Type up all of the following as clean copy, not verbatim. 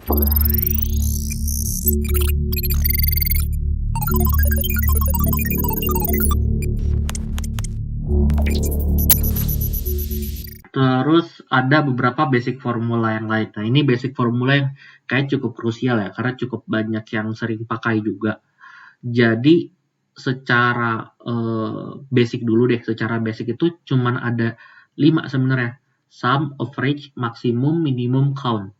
Terus ada beberapa basic formula yang lain. Nah, ini basic formula yang kayak cukup krusial ya, karena cukup banyak yang sering pakai juga. Jadi secara basic dulu deh. Secara basic itu cuman ada 5 sebenarnya. Sum, average, maximum, minimum, count.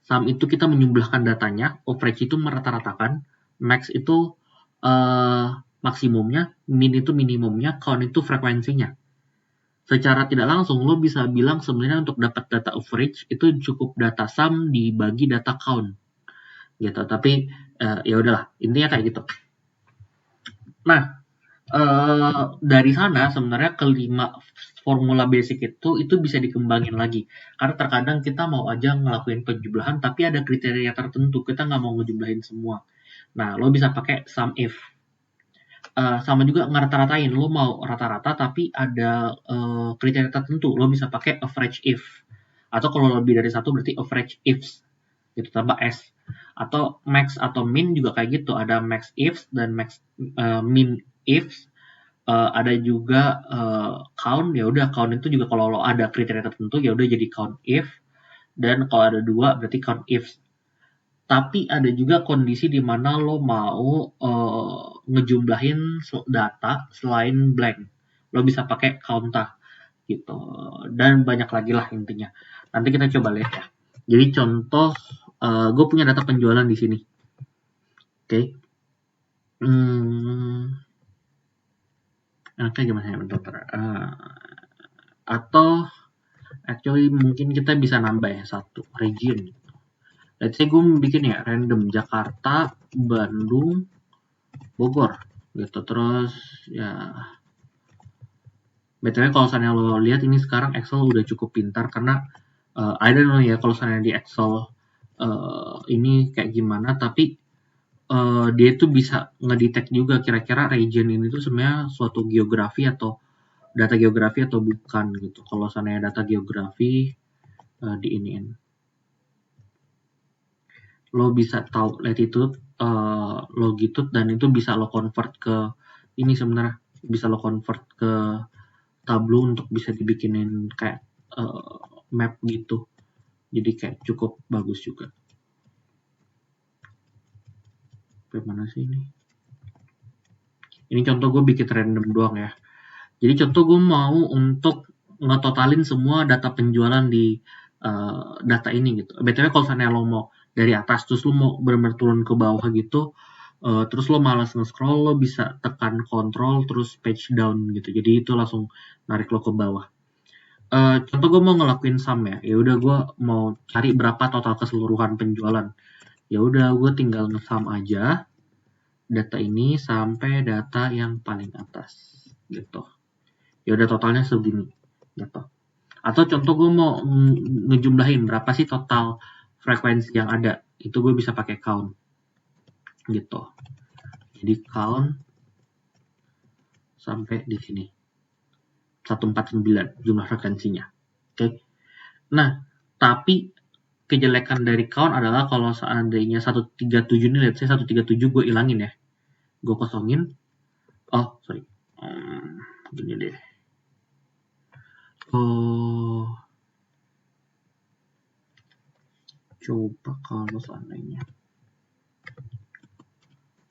Sum itu kita menjumlahkan datanya, average itu merata-ratakan, max itu maksimumnya, min itu minimumnya, count itu frekuensinya. Secara tidak langsung lo bisa bilang sebenarnya untuk dapat data average itu cukup data sum dibagi data count gitu. Tapi ya udahlah, intinya kayak gitu. Nah, dari sana sebenarnya kelima formula basic itu bisa dikembangin lagi. Karena terkadang kita mau aja ngelakuin penjumlahan tapi ada kriteria tertentu, kita nggak mau ngejumlahin semua. Nah, lo bisa pakai sum if. Sama juga ngerata-ratain, lo mau rata-rata tapi ada kriteria tertentu, lo bisa pakai average if, atau kalau lebih dari satu berarti average ifs gitu tambah s, atau max atau min juga kayak gitu, ada max ifs dan max min ifs. Ada juga count, ya udah count itu juga kalau lo ada kriteria tertentu ya udah jadi count if, dan kalau ada dua berarti count ifs. Tapi ada juga kondisi di mana lo mau ngejumlahin data selain blank. Lo bisa pakai counter gitu. Dan banyak lagi lah intinya. Nanti kita coba lihat ya. Jadi contoh, gue punya data penjualan di sini. Oke. Oke, gimana ya bentar. Atau actually mungkin kita bisa nambah ya satu region. Let's say gue bikin ya random Jakarta, Bandung, Bogor gitu. Terus ya btw kalau misalnya lo lihat ini sekarang Excel udah cukup pintar karena I don't know ya kalau misalnya di Excel ini kayak gimana, tapi dia tuh bisa ngedetect juga kira-kira region ini tuh sebenarnya suatu geografi atau data geografi atau bukan gitu. Kalau misalnya data geografi diiniin, lo bisa tahu latitude, longitude, dan itu bisa lo convert ke ini sebenarnya bisa lo convert ke Tableau untuk bisa dibikinin kayak map gitu. Jadi kayak cukup bagus juga. Bagaimana sih ini? Ini contoh gue bikin random doang ya. Jadi contoh gue mau untuk ngetotalin semua data penjualan di data ini gitu. BTW kalau misalnya lo mau dari atas terus lo mau benar-benar turun ke bawah gitu, terus lo malas nge-scroll, lo bisa tekan control terus page down gitu. Jadi itu langsung narik lo ke bawah. Contoh gue mau ngelakuin sum ya. Ya udah gue mau cari berapa total keseluruhan penjualan. Ya udah gue tinggal nge-sum aja data ini sampai data yang paling atas gitu. Ya udah totalnya segini gitu. Atau contoh gue mau ngejumlahin berapa sih total frekuensi yang ada, itu gue bisa pakai count gitu. Jadi count sampai di sini 149 jumlah frekuensinya. Oke. Nah, tapi kejelekan dari count adalah kalau seandainya 137 ini, let's say 137 gue ilangin ya, gue kosongin. Oh sorry, gini deh. Coba kalau seandainya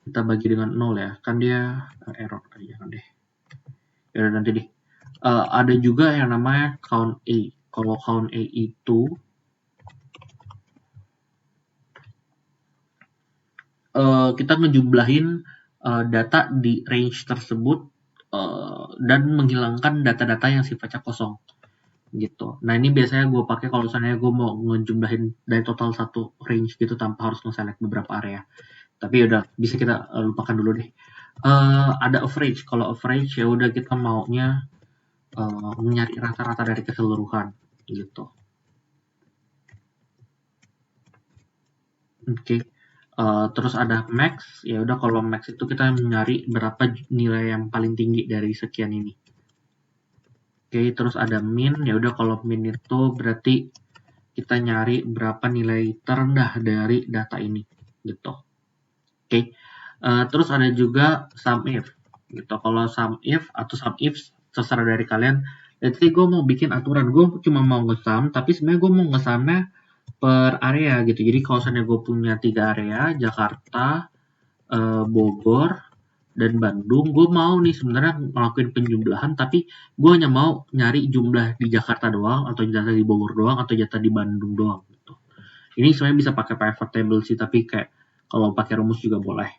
kita bagi dengan 0 ya, kan dia error aja kan deh. Ya nanti deh. Ada juga yang namanya count A. Kalau count A itu kita ngejumlahin data di range tersebut dan menghilangkan data-data yang sifatnya kosong gitu. Nah ini biasanya gue pakai kalau misalnya gue mau ngejumlahin dari total satu range gitu tanpa harus nge-select beberapa area. Tapi udah bisa kita lupakan dulu deh. Ada average. Kalau average ya udah kita maunya mencari rata-rata dari keseluruhan gitu. Oke. Terus ada max, ya udah kalau max itu kita mencari berapa nilai yang paling tinggi dari sekian ini. Oke, terus ada min, ya udah kalau min itu berarti kita nyari berapa nilai terendah dari data ini gitu. Oke. Terus ada juga sum if gitu. Kalau sum if atau sum ifs terserah dari kalian. Jadi gue mau bikin aturan, gue cuma mau nge-sum, tapi sebenarnya gue mau nge-sumnya per area gitu. Jadi kalau misalnya gue punya 3 area, Jakarta, Bogor, dan Bandung, gue mau nih sebenarnya ngelakuin penjumlahan, tapi gue hanya mau nyari jumlah di Jakarta doang, atau jatah di Bogor doang, atau jatah di Bandung doang gitu. Ini sebenarnya bisa pakai pivot table sih, tapi kayak kalau pakai rumus juga boleh.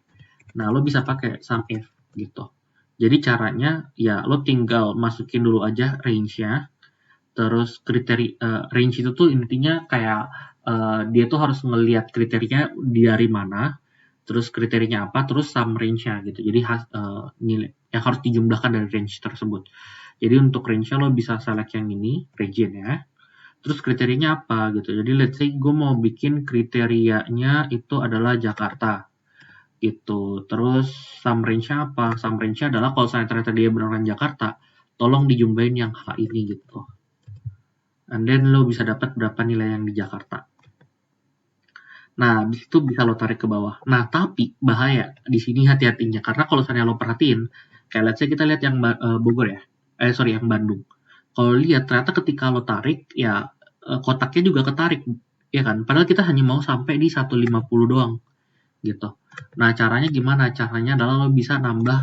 Nah, lo bisa pakai sum if gitu. Jadi caranya ya lo tinggal masukin dulu aja range-nya, terus kriteria range itu tuh intinya kayak dia tuh harus ngelihat kriterianya dari mana, terus kriterianya apa, terus sum range-nya gitu. Jadi nilai yang harus dijumlahkan dari range tersebut. Jadi untuk range-nya lo bisa select yang ini, region-nya. Terus kriterianya apa gitu. Jadi let's say gue mau bikin kriterianya itu adalah Jakarta gitu. Terus sum range-nya apa? Sum range-nya adalah kalau saya ternyata dia beneran Jakarta, tolong dijumlahin yang H ini gitu. And then lo bisa dapat berapa nilai yang di Jakarta. Nah, habis itu bisa lo tarik ke bawah. Nah, tapi bahaya di sini hati-hatinya karena kalau misalnya lo perhatiin, kayak let's say kita lihat yang Bogor ya. Yang Bandung. Kalau lihat ternyata ketika lo tarik ya kotaknya juga ketarik, ya kan? Padahal kita hanya mau sampai di 150 doang gitu. Nah, caranya gimana? Caranya adalah lo bisa nambah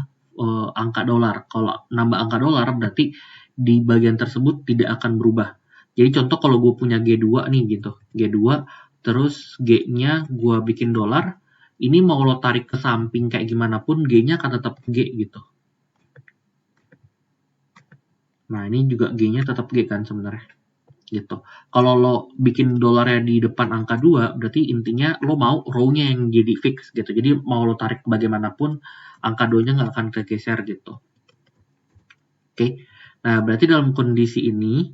angka dolar. Kalau nambah angka dolar berarti di bagian tersebut tidak akan berubah. Jadi contoh kalau gue punya G2 nih gitu. G2 terus G-nya gue bikin dolar. Ini mau lo tarik ke samping kayak gimana pun G-nya akan tetap G gitu. Nah, ini juga G-nya tetap G kan sebenarnya. Gitu. Kalau lo bikin dolarnya di depan angka 2, berarti intinya lo mau row-nya yang jadi fix gitu. Jadi mau lo tarik bagaimanapun, angka 2-nya nggak akan tergeser gitu. Oke. Nah, berarti dalam kondisi ini,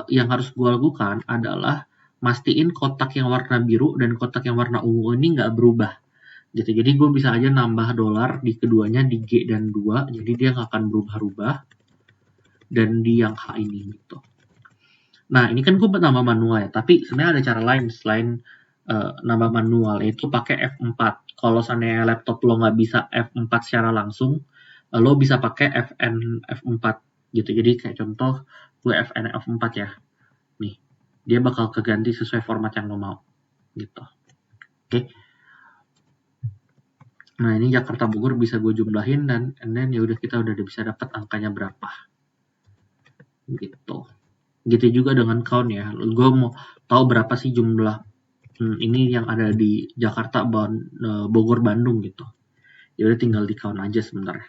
yang harus gue lakukan adalah mastiin kotak yang warna biru dan kotak yang warna ungu ini nggak berubah. Gitu. Jadi gue bisa aja nambah dolar di keduanya di G dan 2, jadi dia nggak akan berubah-ubah. Dan di yang H ini gitu. Nah, ini kan gue nambah manual ya, tapi sebenarnya ada cara lain selain nambah manual, yaitu pakai F4. Kalau seandainya laptop lo nggak bisa F4 secara langsung, lo bisa pakai F4 gitu. Jadi kayak contoh, gue FN F4 ya. Nih, dia bakal keganti sesuai format yang lo mau. Gitu. Oke. Nah, ini Jakarta Bogor bisa gue jumlahin dan then ya udah kita udah bisa dapat angkanya berapa. Gitu. Gitu juga dengan count ya. Gue mau tahu berapa sih jumlah ini yang ada di Jakarta, Bogor, Bandung gitu. Ya udah tinggal di count aja sebenarnya.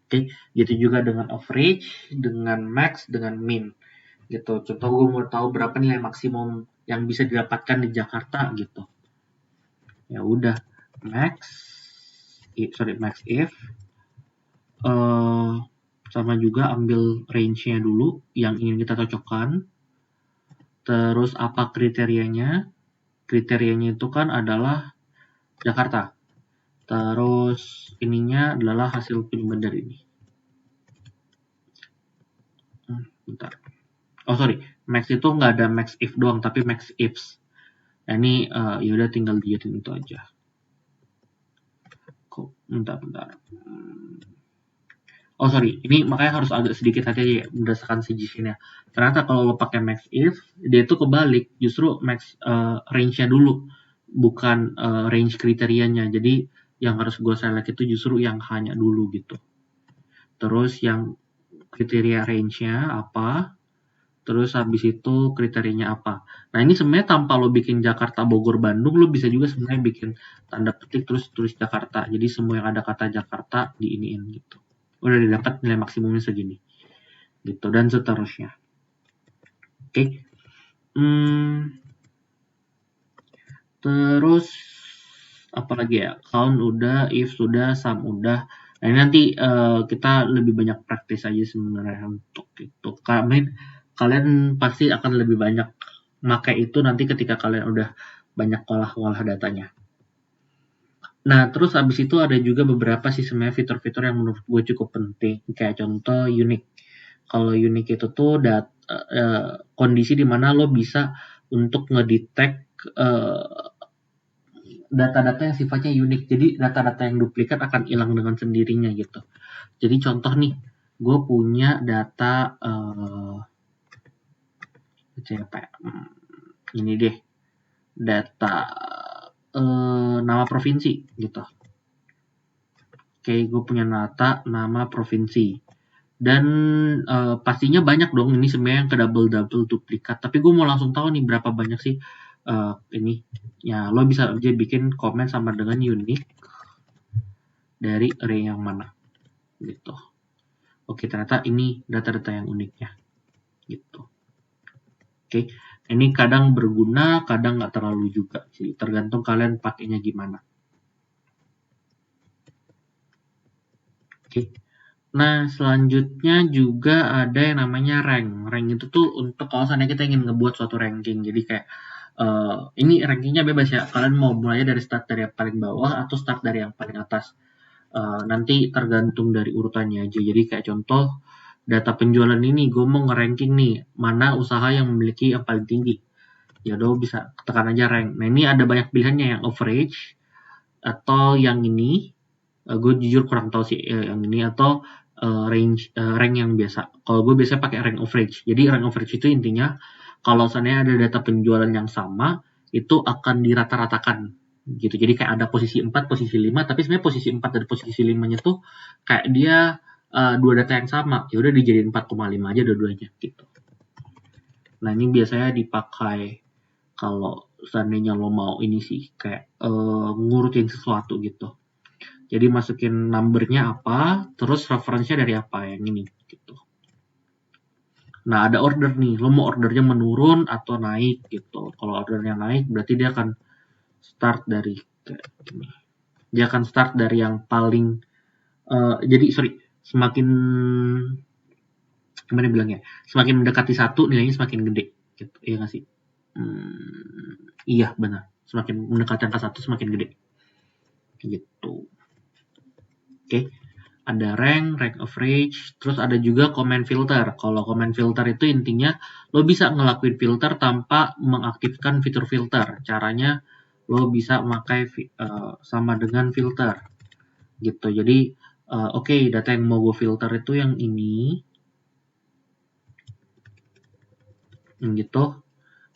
Oke, gitu juga dengan average, dengan max, dengan min. Gitu. Contoh gue mau tahu berapa nilai maksimum yang bisa didapatkan di Jakarta gitu. Ya udah max if sama juga ambil range-nya dulu yang ingin kita cocokkan. Terus apa kriterianya? Kriterianya itu kan adalah Jakarta. Terus ininya adalah hasil penjualan dari ini. Bentar. Oh sorry, max itu nggak ada max if doang, tapi max ifs. Nah ini ya udah tinggal dilihatin itu aja. Kok bentar. Oh sorry, ini makanya harus agak sedikit hati-hati ya berdasarkan CGV-nya. Ternyata kalau lo pakai max if, dia itu kebalik, justru max range-nya dulu, bukan range kriterianya. Jadi yang harus gue select itu justru yang hanya dulu gitu. Terus yang kriteria range-nya apa, terus habis itu kriterianya apa. Nah ini sebenarnya tanpa lo bikin Jakarta, Bogor, Bandung, lo bisa juga sebenarnya bikin tanda petik terus tulis Jakarta. Jadi semua yang ada kata Jakarta diiniin gitu. Udah didapat nilai maksimumnya segini. Gitu dan seterusnya. Oke. Terus apa lagi ya? Count udah, if sudah, sum udah. Nah ini nanti kita lebih banyak praktis aja sebenarnya untuk itu. Kalian pasti akan lebih banyak pakai itu nanti ketika kalian udah banyak olah datanya. Nah, terus abis itu ada juga beberapa sih sebenarnya fitur-fitur yang menurut gue cukup penting. Kayak contoh unique. Kalau unique itu tuh kondisi di mana lo bisa untuk ngedetect data-data yang sifatnya unik. Jadi data-data yang duplikat akan hilang dengan sendirinya gitu. Jadi contoh nih, gue punya data ini deh, data nama provinsi gitu. Oke, gue punya data nama provinsi. Dan pastinya banyak dong ini sebenarnya yang ke double duplikat. Tapi gue mau langsung tahu nih berapa banyak sih ini. Ya lo bisa aja bikin komen sama dengan unique dari array yang mana gitu. Oke, ternyata ini data-data yang uniknya gitu. Oke, ini kadang berguna, kadang nggak terlalu juga sih. Tergantung kalian pakainya gimana. Oke. Nah, selanjutnya juga ada yang namanya rank. Rank itu tuh untuk kalau seandainya kita ingin ngebuat suatu ranking. Jadi kayak ini rankingnya bebas ya. Kalian mau mulainya dari start dari yang paling bawah atau start dari yang paling atas. Nanti tergantung dari urutannya aja. Jadi kayak contoh data penjualan ini, gue mau nge-ranking nih mana usaha yang memiliki yang paling tinggi. Ya udah bisa tekan aja rank. Nah ini ada banyak pilihannya yang average atau yang ini. Gue jujur kurang tahu sih yang ini atau rank yang biasa. Kalau gue biasanya pakai rank average. Jadi rank average itu intinya kalau seandainya ada data penjualan yang sama itu akan dirata-ratakan gitu. Jadi kayak ada posisi 4, posisi 5, tapi sebenarnya posisi 4 dan posisi 5-nya tuh kayak dia dua data yang sama. Ya udah dijadiin 4,5 aja dua-duanya gitu. Nah, ini biasanya dipakai kalau seandainya lo mau ini sih kayak ngurutin sesuatu gitu. Jadi masukin numbernya apa, terus referensinya dari apa yang ini gitu. Nah ada order nih, lo mau ordernya menurun atau naik gitu. Kalau ordernya naik berarti dia akan start dari kayak gini. Dia akan start dari yang paling semakin gimana bilangnya? Semakin mendekati 1 nilainya semakin gede gitu. Iya nggak sih? Iya benar. Semakin mendekati angka 1 semakin gede. Gitu. Oke. Ada rank average, terus ada juga comment filter. Kalau comment filter itu intinya lo bisa ngelakuin filter tanpa mengaktifkan fitur filter. Caranya lo bisa memakai sama dengan filter gitu. Jadi oke, data yang mau gue filter itu yang ini gitu.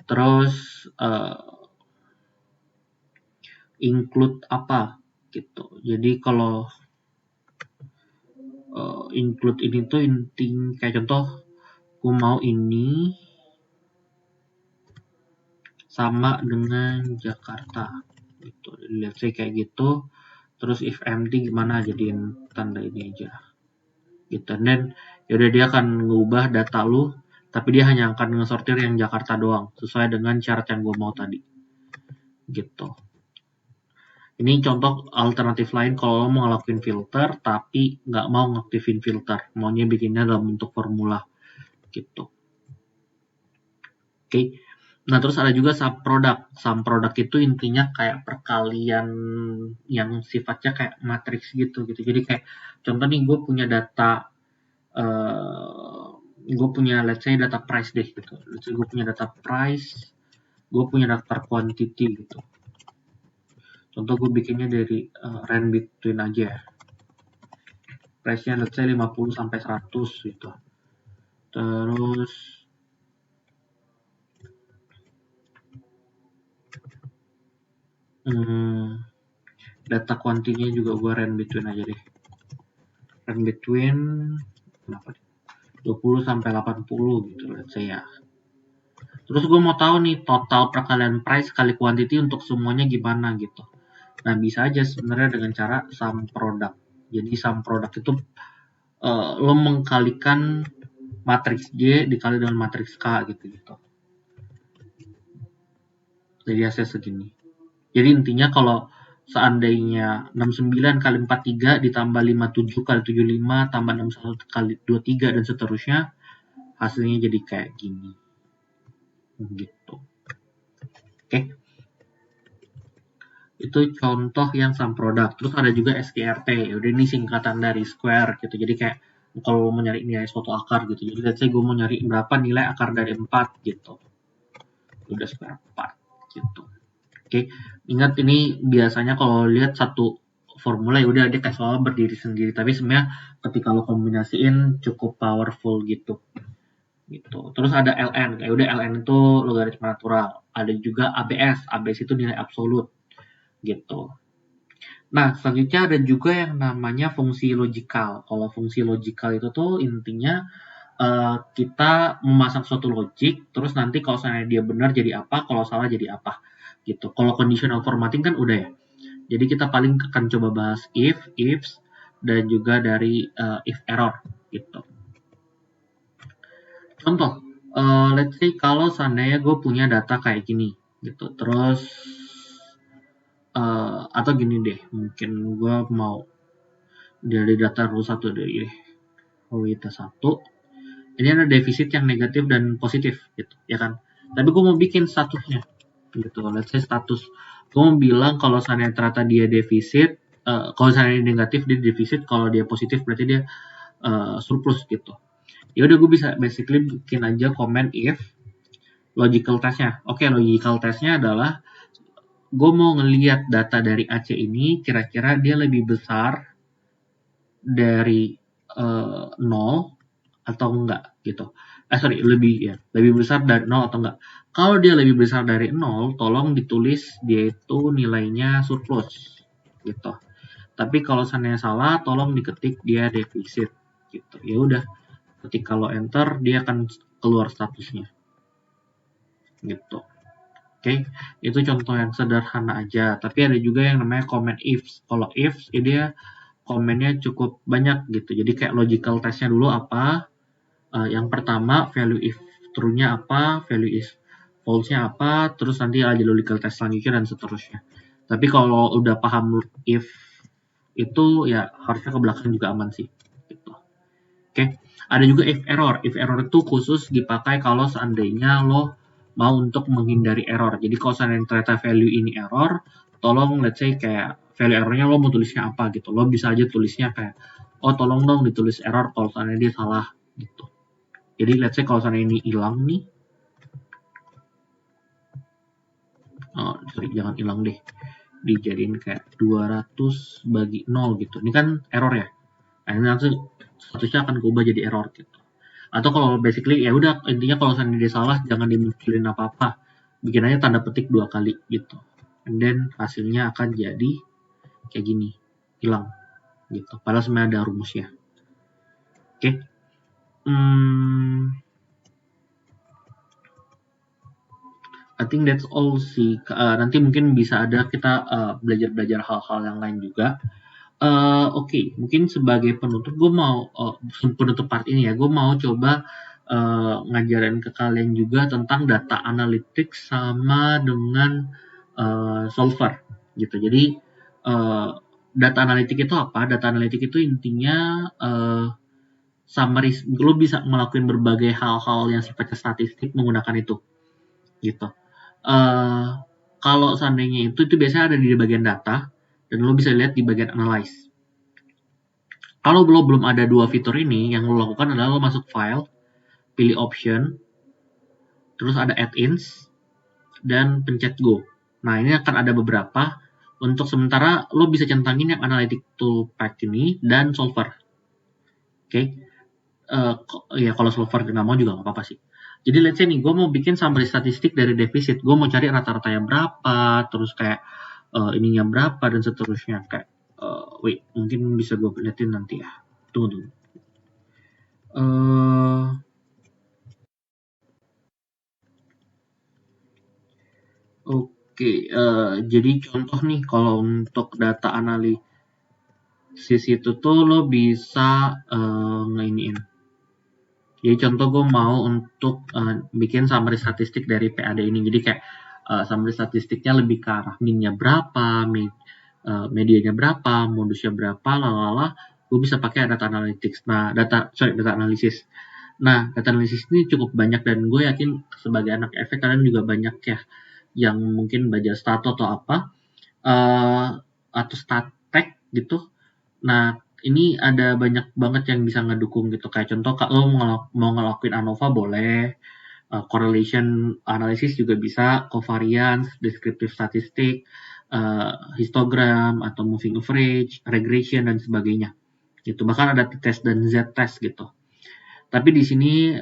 Terus include apa gitu. Jadi kalau include ini tuh intinya kayak contoh gue mau ini sama dengan Jakarta gitu. Let's say kayak gitu. Terus if empty gimana jadiin tanda ini aja. Gitu. Dan yaudah dia akan ngubah data lu, tapi dia hanya akan ngesortir yang Jakarta doang sesuai dengan syarat yang gue mau tadi. Gitu. Ini contoh alternatif lain kalau lo mau ngelakuin filter tapi nggak mau ngaktifin filter, maunya bikinnya dalam bentuk formula gitu. Oke. Nah, terus ada juga sum product. Sum product itu intinya kayak perkalian yang sifatnya kayak matriks gitu. Jadi kayak contoh nih gue punya data gue punya let's say data price deh gitu. Let's say gue punya data price, gue punya daftar quantity gitu. Contoh gue bikinnya dari range between aja. Price-nya let's say 50 sampai 100 gitu. Terus data quantity-nya juga gue range between aja deh. Range between kenapa 20 sampai 80 gitu let's say ya. Terus gue mau tahu nih total perkalian price kali quantity untuk semuanya gimana gitu. Nah, bisa aja sebenarnya dengan cara sum product. Jadi sum product itu lo mengkalikan matriks J dikali dengan matriks K gitu. Jadi hasil segini. Jadi intinya kalau seandainya 69 kali 43 ditambah 57 kali 75 tambah 61 kali 23 dan seterusnya, hasilnya jadi kayak gini. Gitu. Oke. Itu contoh yang sum product. Terus ada juga SQRT. Udah ini singkatan dari square gitu. Jadi kayak kalau mau nyari nilai suatu akar gitu. Jadi let's say gue mau nyari berapa nilai akar dari 4 gitu. Udah square 4 gitu. Oke, ingat ini biasanya kalau lihat satu formula ya udah dia kayak soal berdiri sendiri, tapi sebenarnya ketika lo kombinasiin cukup powerful gitu. Terus ada ln, kayak udah ln itu logaritma natural. Ada juga ABS itu nilai absolut gitu. Nah, selanjutnya ada juga yang namanya fungsi logikal. Kalau fungsi logikal itu tuh intinya kita memasang suatu logik, terus nanti kalau misalnya dia benar jadi apa, kalau salah jadi apa gitu. Kalau conditional formatting kan udah ya. Jadi kita paling akan coba bahas ifs, dan juga dari if error gitu. Contoh, let's say kalau seandainya gue punya data kayak gini gitu, terus atau gini deh, mungkin gue mau dari data row 1 dari row 1, ini ada defisit yang negatif dan positif gitu, ya kan? Tapi gue mau bikin statusnya gitu, let's say status. Gue mau bilang kalau seandainya ternyata dia defisit, kalau seandainya negatif dia defisit, kalau dia positif berarti dia surplus gitu. Ya udah gue bisa basically bikin aja comment if logical testnya. Oke, logical testnya adalah gue mau ngelihat data dari AC ini kira-kira dia lebih besar dari 0 atau enggak gitu. Lebih besar dari 0 atau enggak. Kalau dia lebih besar dari 0, tolong ditulis dia itu nilainya surplus gitu. Tapi kalau seandainya salah, tolong diketik dia defisit gitu. Ya udah, ketika lo enter dia akan keluar statusnya gitu. Oke, itu contoh yang sederhana aja. Tapi ada juga yang namanya comment ifs. Kalau ifs dia komennya cukup banyak gitu. Jadi kayak logical testnya dulu apa? Yang pertama value if true-nya apa, value if false-nya apa, terus nanti ada logical test selanjutnya dan seterusnya. Tapi kalau udah paham if itu ya harusnya ke belakang juga aman sih. Gitu. Oke, ada juga if error. If error itu khusus dipakai kalau seandainya lo mau untuk menghindari error. Jadi kalau seandainya ternyata value ini error, tolong let's say kayak value errornya lo mau tulisnya apa gitu. Lo bisa aja tulisnya kayak, oh tolong dong ditulis error kalau seandainya dia salah gitu. Jadi let's say kalau seandainya ini hilang nih, jangan hilang deh, dijadiin kayak 200 bagi 0 gitu. Ini kan error ya. Nah, ini nanti statusnya akan berubah jadi error gitu. Atau kalau basically ya udah intinya kalau seandainya dia salah jangan dimunculin apa-apa. Bikin aja tanda petik 2 kali gitu. And then hasilnya akan jadi kayak gini, hilang gitu. Padahal sebenarnya ada rumusnya. Oke. I think that's all sih. Nanti mungkin bisa ada kita belajar-belajar hal-hal yang lain juga. Oke, mungkin sebagai penutup gue mau penutup part ini ya, gue mau coba ngajarin ke kalian juga tentang data analytics sama dengan solver gitu. Jadi data analytics itu apa? Data analytics itu intinya summary, lo bisa ngelakuin berbagai hal-hal yang sifatnya statistik menggunakan itu gitu. Kalau seandainya itu biasanya ada di bagian data dan lo bisa lihat di bagian analyze. Kalau belum ada dua fitur ini, yang lo lakukan adalah lo masuk file, pilih option, terus ada add-ins, dan pencet go. Nah, ini akan ada beberapa. Untuk sementara, lo bisa centangin yang analytic toolpath ini dan solver. Oke. Ya, kalau solver nggak mau juga nggak apa-apa sih. Jadi let's say nih, gue mau bikin summary statistik dari defisit. Gue mau cari rata-ratanya berapa, terus kayak ininya berapa, dan seterusnya. Kayak, wait, mungkin bisa gue liatin nanti ya. Tunggu. Oke, jadi contoh nih kalau untuk data analisis itu tuh lo bisa ngeiniin. Jadi contoh gue mau untuk bikin summary statistik dari PAD ini. Jadi kayak summary statistiknya lebih ke arah min-nya berapa, medianya berapa, modusnya berapa, lalala. Gue bisa pakai data analytics. Nah, data analysis. Nah, data analysis ini cukup banyak dan gue yakin sebagai anak efek kalian juga banyak ya yang mungkin belajar stato atau apa atau statek gitu. Nah, ini ada banyak banget yang bisa ngedukung gitu. Kayak contoh kalau mau ngelakuin ANOVA boleh, correlation analysis juga bisa, covariance, descriptive statistic, histogram atau moving average, regression dan sebagainya. Gitu. Bahkan ada t-test dan z-test gitu. Tapi di sini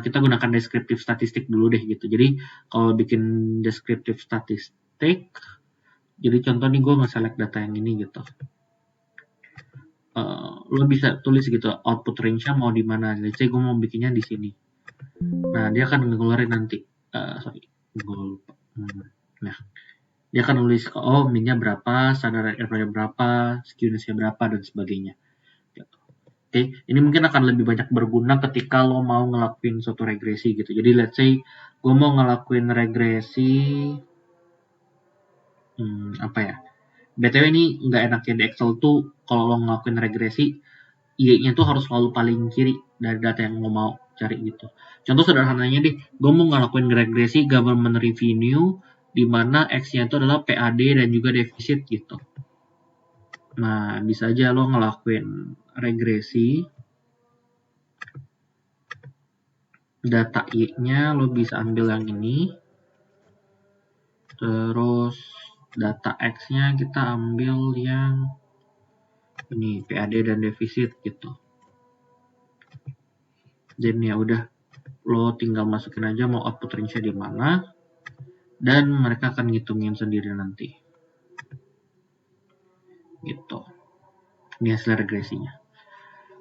kita gunakan descriptive statistic dulu deh gitu. Jadi kalau bikin descriptive statistic, jadi contoh nih gue nge-select data yang ini gitu. Lo bisa tulis gitu output range-nya mau di mana. Let's say gue mau bikinnya di sini. Nah, dia akan ngeluarin nanti. Sorry, gue lupa. Nah, dia akan nulis min-nya berapa, standard error-nya berapa, skewness-nya berapa dan sebagainya. Gitu. Oke, ini mungkin akan lebih banyak berguna ketika lo mau ngelakuin suatu regresi gitu. Jadi let's say gue mau ngelakuin regresi apa ya? BTW ini nggak enaknya di Excel tuh kalau lo ngelakuin regresi, Y-nya tuh harus selalu paling kiri dari data yang lo mau cari gitu. Contoh sederhananya deh, gue mau ngelakuin regresi government revenue di mana X-nya itu adalah PAD dan juga defisit gitu. Nah, bisa aja lo ngelakuin regresi data Y-nya lo bisa ambil yang ini. Terus data X-nya kita ambil yang ini PAD dan defisit gitu. Dan ya udah, lo tinggal masukin aja mau output range-nya di mana dan mereka akan ngitungin sendiri nanti. Gitu. Ini hasil regresinya.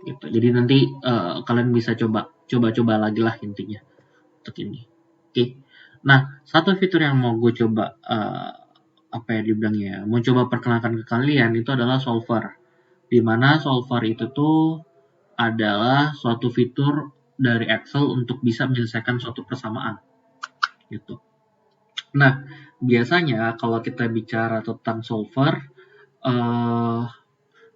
Gitu. Jadi nanti kalian bisa coba lagi lah intinya untuk ini. Oke. Nah, satu fitur yang mau gue coba apa ya dibilangnya, mau coba perkenalkan ke kalian itu adalah solver. Di mana solver itu tuh adalah suatu fitur dari Excel untuk bisa menyelesaikan suatu persamaan. Gitu. Nah, biasanya kalau kita bicara tentang solver,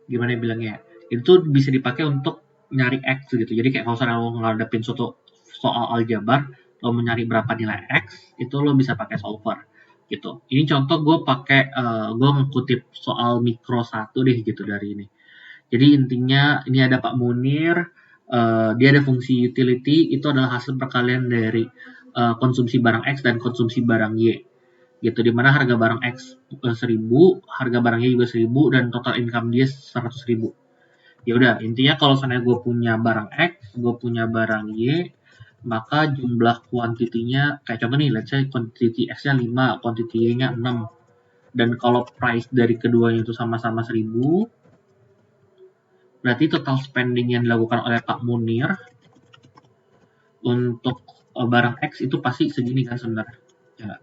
gimana bilangnya? Itu bisa dipakai untuk nyari X gitu. Jadi kayak kalau misalnya lo ngadepin suatu soal aljabar, lo mau nyari berapa nilai X, itu lo bisa pakai solver gitu. Ini contoh gue pakai, gue ngekutip soal mikro 1 deh gitu dari ini. Jadi intinya ini ada Pak Munir, dia ada fungsi utility, itu adalah hasil perkalian dari konsumsi barang X dan konsumsi barang Y. Gitu, dimana harga barang X 1000, harga barangnya juga 1000 dan total income dia 100.000. Ya udah, intinya kalau misalnya gue punya barang X, gue punya barang Y, maka jumlah kuantitinya kayak contoh nih, let's say quantity X-nya 5, quantity Y-nya 6. Dan kalau price dari keduanya itu sama-sama 1000, berarti total spending yang dilakukan oleh Pak Munir untuk barang X itu pasti segini kan sebenarnya. Ya.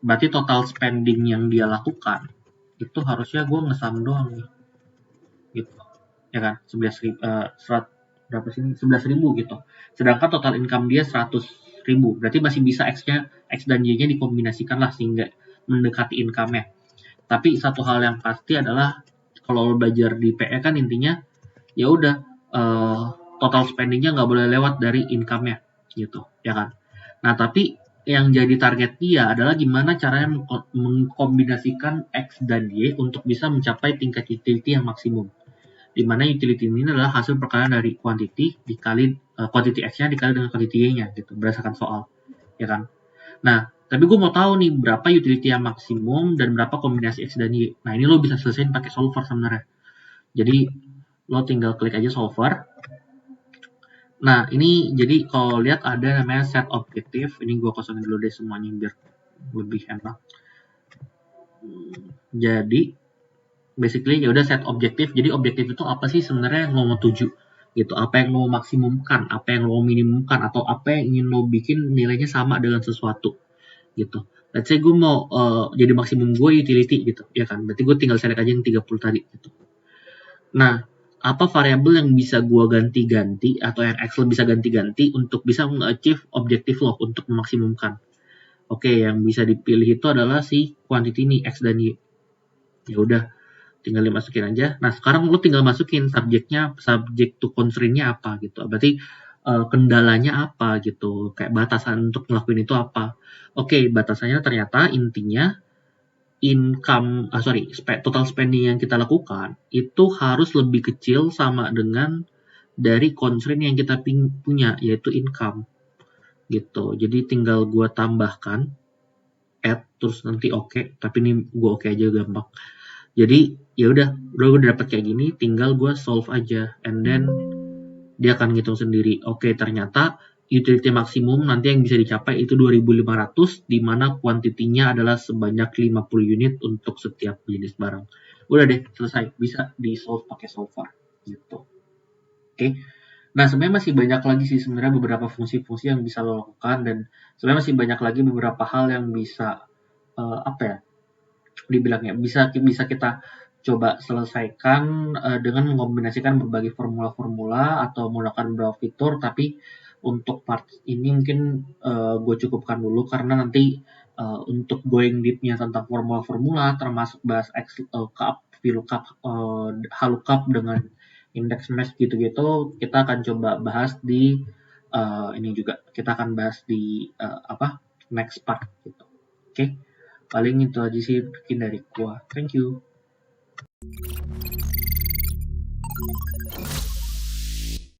Berarti total spending yang dia lakukan itu harusnya gue ngesam doang nih. Gitu. Ya kan? 11.000 gitu. Sedangkan total income dia 100.000. Berarti masih bisa X dan Y-nya dikombinasikan lah sehingga mendekati income-nya. Tapi satu hal yang pasti adalah kalau lo belajar di PE kan intinya ya udah total spending-nya nggak boleh lewat dari income-nya gitu, ya kan? Nah, tapi yang jadi target dia adalah gimana caranya mengkombinasikan X dan Y untuk bisa mencapai tingkat utility yang maksimum. Di mana utility ini adalah hasil perkalian dari quantity dikali quantity X-nya dikali dengan quantity Y-nya gitu, berdasarkan soal, ya kan? Nah, tapi gue mau tahu nih berapa utility yang maksimum dan berapa kombinasi X dan Y. Nah, ini lo bisa selesaiin pakai solver sebenarnya. Jadi lo tinggal klik aja solver. Nah, ini jadi kalau lihat ada namanya set objektif. Ini gue kosongin dulu deh semuanya biar lebih enak. Jadi basically ya udah set objektif. Jadi objektif itu apa sih sebenarnya yang lo mau tuju gitu? Apa yang lo maksimumkan, apa yang lo minimumkan, atau apa yang ingin lo bikin nilainya sama dengan sesuatu gitu. Let's say gue mau jadi maksimum gue utility gitu, ya kan? Berarti gue tinggal select aja yang 30 tadi gitu. Nah, apa variabel yang bisa gue ganti-ganti atau yang Excel bisa ganti-ganti untuk bisa nge-achieve objektif lo untuk memaksimumkan. Oke, yang bisa dipilih itu adalah si quantity ini X dan Y. Ya udah, tinggal dimasukin aja. Nah, sekarang lo tinggal masukin subjeknya, subject to constraint-nya apa gitu. Berarti kendalanya apa gitu. Kayak batasan untuk ngelakuin itu apa. Oke, batasannya ternyata intinya total spending yang kita lakukan itu harus lebih kecil sama dengan dari constraint yang kita punya, yaitu income gitu. Jadi tinggal gue tambahkan add terus nanti oke, tapi ini gue oke aja gampang. Jadi ya udah gue dapat kayak gini, tinggal gue solve aja, and then dia akan ngitung sendiri. Oke, ternyata utility maksimum nanti yang bisa dicapai itu 2.500, di mana kuantitinya adalah sebanyak 50 unit untuk setiap jenis barang. Udah deh, selesai. Bisa di-solve pakai solver. Gitu. Oke. Nah, sebenarnya masih banyak lagi sih sebenarnya beberapa fungsi-fungsi yang bisa lo lakukan, dan sebenarnya masih banyak lagi beberapa hal yang bisa dibilangnya bisa kita coba selesaikan dengan mengombinasikan berbagai formula-formula atau menggunakan beberapa fitur. Tapi untuk part ini mungkin gue cukupkan dulu karena nanti untuk going deep-nya tentang formula-formula termasuk bahas cup, VLOOKUP, HLOOKUP dengan index match gitu-gitu, kita akan coba bahas di ini juga. Kita akan bahas di next part gitu. Oke. Paling itu aja sih mungkin dari gua. Thank you.